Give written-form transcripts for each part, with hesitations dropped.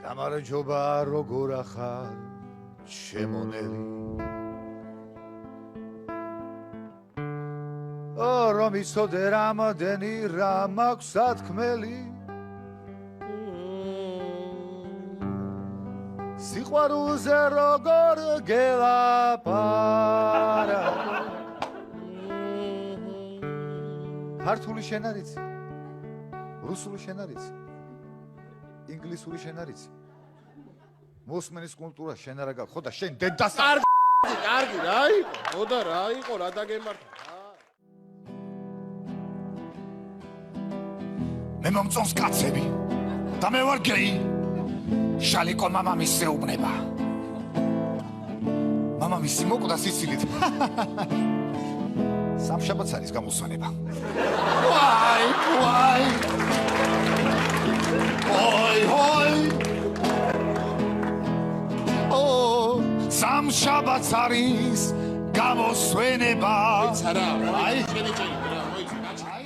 გამარჯობა როგორ ახარ შემონელი რომ იცოდე რამადენი რამ აქვს სათქმელი სიყვარულზე როგორ გელაპარა ქართული შენ არ იცი რუსული შენ არ იცი ინგლისური შენ არ იცი მოსმენის კულტურა შენ არ აგაქვს ხო და შენ დედას კარგი რა იყო ხო და რა იყო რა დაგემართა მე მომწონს კაცები და მე ვარ გეი შალიკო მამამის შეუბნება მამამისი მოკვდა სიცილით სამშაბათს არის გამოსვენება ვაი ჰოი ო სამშაბათს არის გამოსვენება იცარა აი შენი ჭერი რა მოიცი აი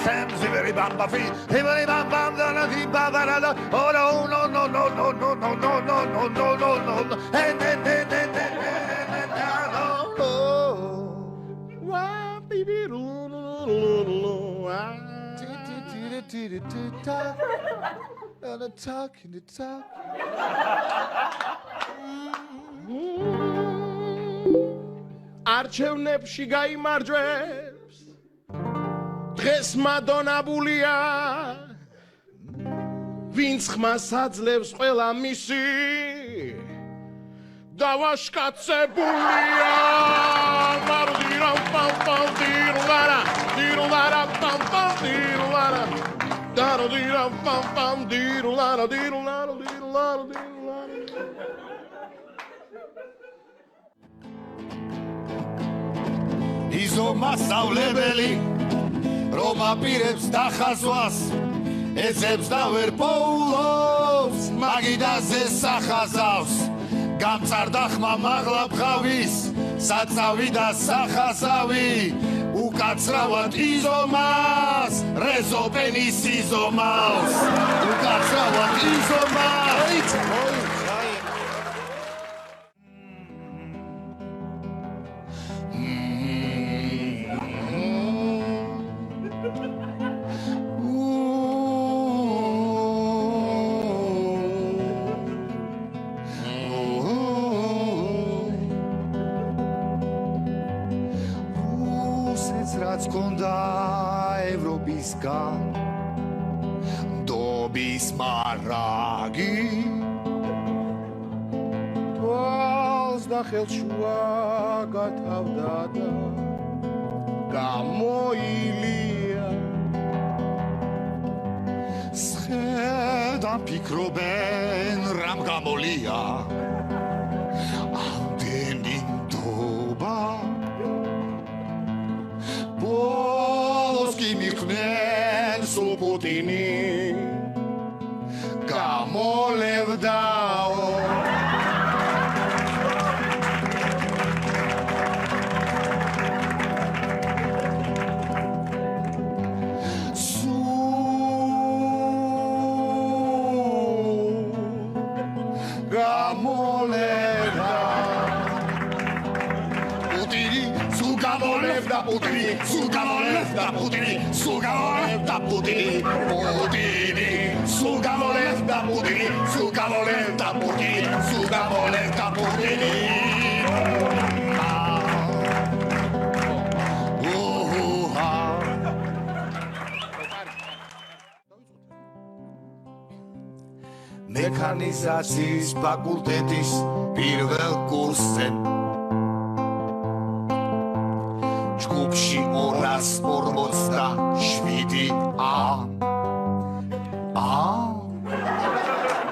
Sam ziveri bamba fi himari bamba dana di babarada oh no no no no no no no no no no no no no hey hey hey hey არჩევნებში გაიმარჯვებს დღეს მადონაბულია ვინც ხმას აძლევს ყველა მისი დავაშკაცებულია მარდირამ პამ პამ დირლარა დირლარა პამ პამ დირლარა დარდირამ პამ პამ დირლარა დირლარა დირლარა დირლარა იზო მასწავლებელი რომ აპირებს დახაზვას ეძებს და ვერ პოულობს მაგიდაზე სახაზავს გამწარდა ხმა მაღლა ბღავის საწავი და სახაზავი უკაცრავად იზომას რეზოპენის იზომავს უკაცრავად იზომას რაც კონდა ევროპისგან დობის მარაგი თვალს და ხელშუა გათავდა და გამოილია სხედან ფიქრობენ რამ გამოლია ამდენი ნდობა ბოლოს კი მიხვდნენ სულ პუტინი გამოლევდაო Putini, sul cavoletta Putini, sul cavoletta Putini, Putini, sul cavoletta Putini, sul cavoletta Putini, sul cavoletta Putini. მექანიზაციის ფაკულტეტის პირველ კურსზე ჯგუფში 247 ა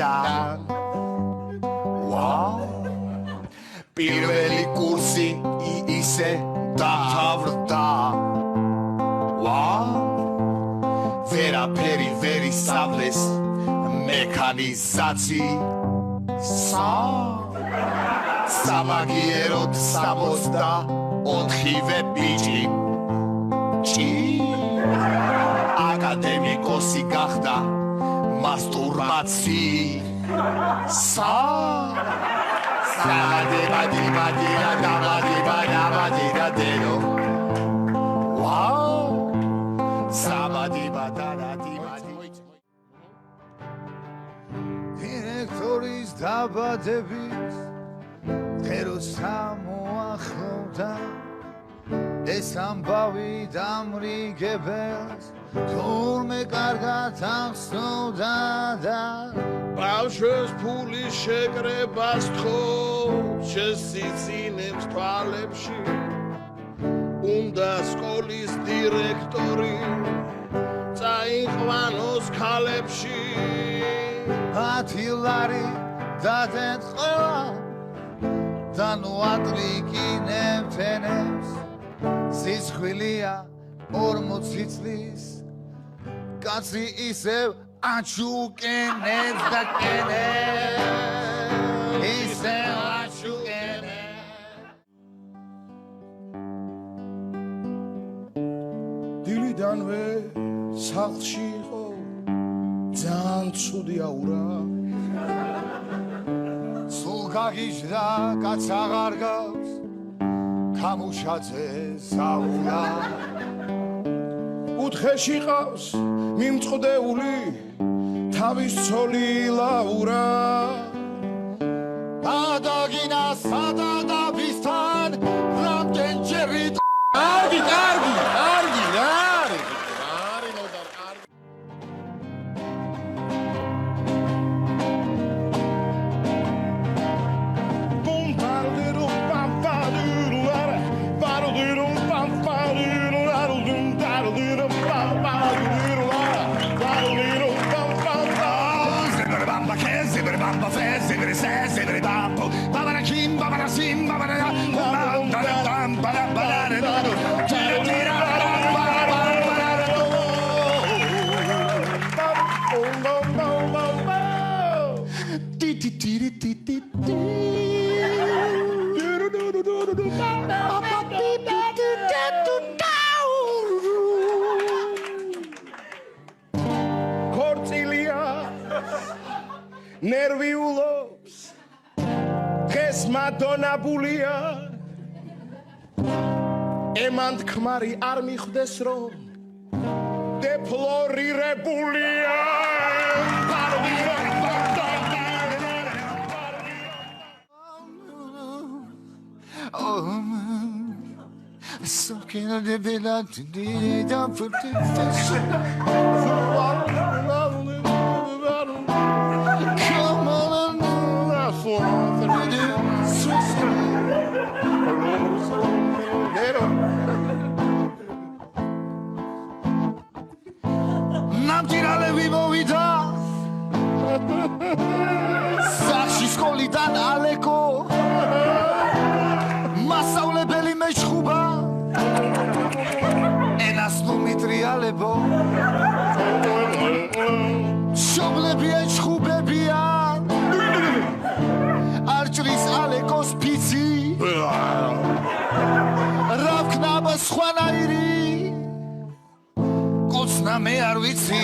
და ვაუ პირველი კურსი ისე დათავრდა ვაუ ვერაფერი ვერ ისწავლეს სამაგიეროდ 64-ვე ბიჭი აკადემიკოსი გახდა მასტურბაცი დირექტორის დაბადებით ღეროს ამოახლოვდა ეს ამბავი დამრიგებელს თურმე კარგად ახსოვდა და ბავშვებს ფულის შეკრებას თხოვს შესიცინებს თვალებში უნდა სკოლის დირექტორი წაიყვანოს ქალებში 10 ლარი დადეთ ყველა და ნუ ატრიკინებთ ენებს სისხლია 40 წლის კაცი ისევ აჩუკენებს და კენებს ისევ აჩუკენებს დილიდანვე სახლში იყო ძალიან ცუდი აურა სულ გაგიჟდა კაც აღარ გავს ქამუშაძე საულა უთხეში ყავს მიმწყდეული თავის ცოლი ლაურა დადაგინა სადადაბისთან რამდენჯერი კარგი ქორწილია ნერვიულობს დღეს მადონაბულია ემან თქმარი არ მიხვდეს რომ დეფლორირებულია Soaking on the villa today, don't put it fashion. Come on, Nam tirale vivo vita. Saxi skolidan aleko. მასავლებელი მეშხუბა ენას ნუ მიტრიალებო შობლებია ჩხუბებია არჭრის ალეკოს ფიცი რა ვქნაბა სხვანაირი კოცნა მე არ ვიცი